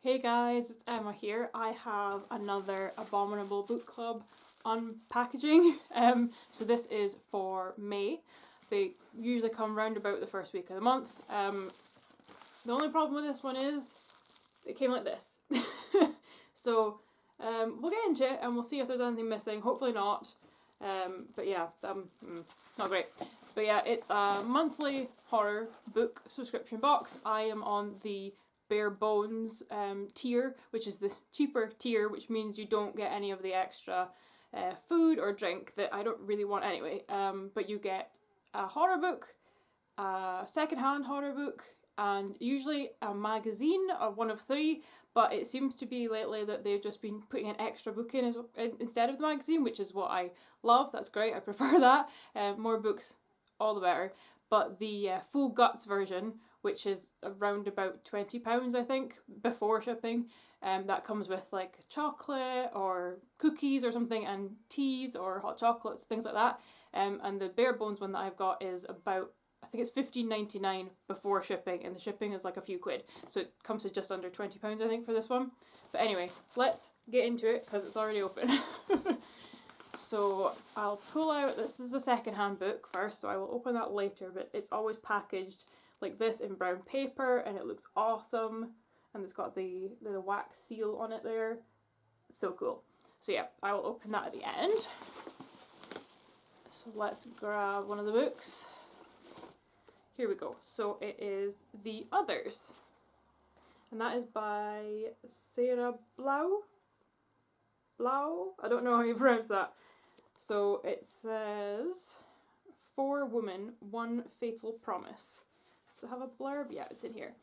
Hey guys, it's Emma here. I have another Abominable Book Club unpackaging. So this is for May. They usually come round about the first week of the month. The only problem with this one is it came like this. So we'll get into it and we'll see if there's anything missing. Hopefully not. But yeah, not great. But yeah, it's a monthly horror book subscription box. I am on the bare bones tier, which is the cheaper tier, which means you don't get any of the extra food or drink that I don't really want anyway. But you get a horror book, a secondhand horror book, and usually a magazine, or one of three. But it seems to be lately that they've just been putting an extra book in instead of the magazine, which is what I love. That's great. I prefer that. More books, all the better. But the full guts version, which is around about £20, I think, before shipping, that comes with like chocolate or cookies or something, and teas or hot chocolates, things like that. And the bare bones one that I've got is about, I think it's £15.99 before shipping, and the shipping is like a few quid. So it comes to just under £20, I think, for this one. But anyway, let's get into it because it's already open. So I'll pull out, this is the second-hand book first, so I will open that later, but it's always packaged like this in brown paper, and it looks awesome. And it's got the wax seal on it there. So cool. So yeah, I will open that at the end. So let's grab one of the books. Here we go. So it is The Others. And that is by Sarah Blau? Blau? I don't know how you pronounce that. So it says, 4 women, 1 fatal promise. Does it have a blurb? Yeah, it's in here.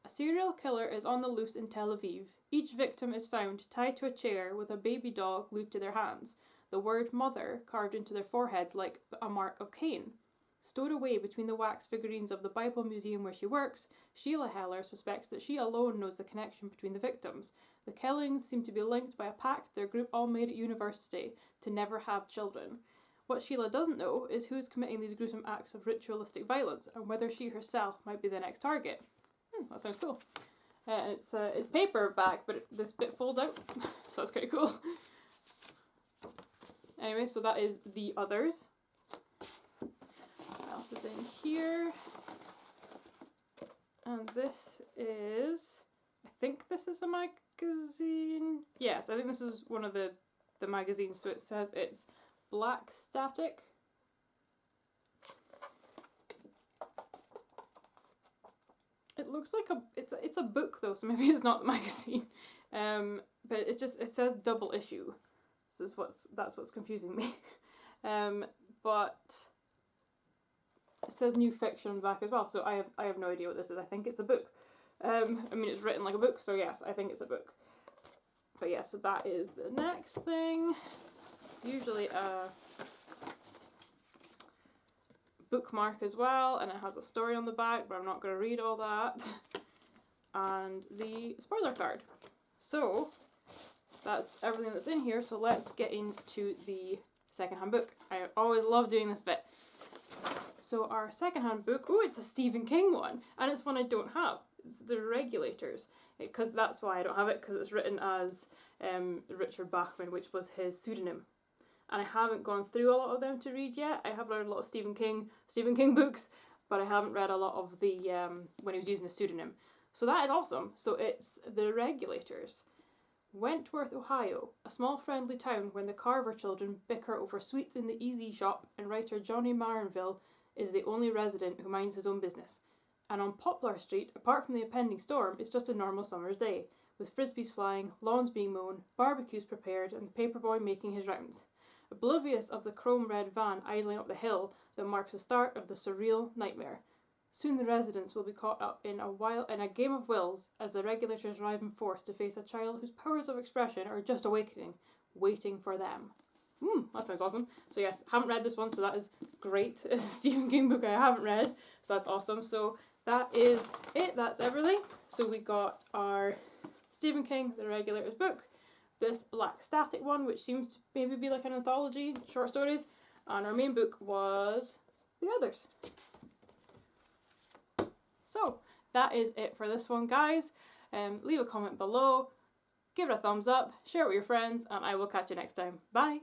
A serial killer is on the loose in Tel Aviv. Each victim is found tied to a chair with a baby doll glued to their hands. The word mother carved into their foreheads like a mark of Cain. Stowed away between the wax figurines of the Bible Museum where she works, Sheila Heller suspects that she alone knows the connection between the victims. The killings seem to be linked by a pact their group all made at university to never have children. What Sheila doesn't know is who is committing these gruesome acts of ritualistic violence and whether she herself might be the next target. That sounds cool. And it's paperback, but this bit folds out, so that's kind of cool. Anyway, so that is The Others. What else is in here? And this is, I think this is a magazine. Yes, I think this is one of the magazines. So it says it's Black Static. It looks like it's a book though, so maybe it's not the magazine. But it says double issue. So that's what's confusing me. But it says new fiction on the back as well, so I have no idea what this is. I think it's a book. I mean, it's written like a book, so yes, I think it's a book. But yeah, so that is the next thing. Usually a bookmark as well, and it has a story on the back, but I'm not going to read all that. And the spoiler card. So that's everything that's in here, so let's get into the secondhand book. I always love doing this bit. So our secondhand book, oh, it's a Stephen King one, and it's one I don't have. It's The Regulators, because that's why I don't have it, because it's written as Richard Bachman, which was his pseudonym. And I haven't gone through a lot of them to read yet. I have read a lot of Stephen King books, but I haven't read a lot of the when he was using a pseudonym. So that is awesome. So it's The Regulators. Wentworth, Ohio, a small friendly town when the Carver children bicker over sweets in the Easy Shop, and writer Johnny Marinville is the only resident who minds his own business. And on Poplar Street, apart from the impending storm, it's just a normal summer's day, with frisbees flying, lawns being mown, barbecues prepared, and the paperboy making his rounds. Oblivious of the chrome-red van idling up the hill that marks the start of the surreal nightmare. Soon the residents will be caught up in a game of wills as the Regulators arrive in force to face a child whose powers of expression are just awakening, waiting for them. That sounds awesome. So yes, haven't read this one, so that is great. It's a Stephen King book I haven't read, so that's awesome. So that is it, that's everything. So we got our Stephen King, The Regulators book, this Black Static one, which seems to maybe be like an anthology, short stories, and our main book was The Others. So that is it for this one, guys. Leave a comment below, give it a thumbs up, share it with your friends, and I will catch you next time. Bye!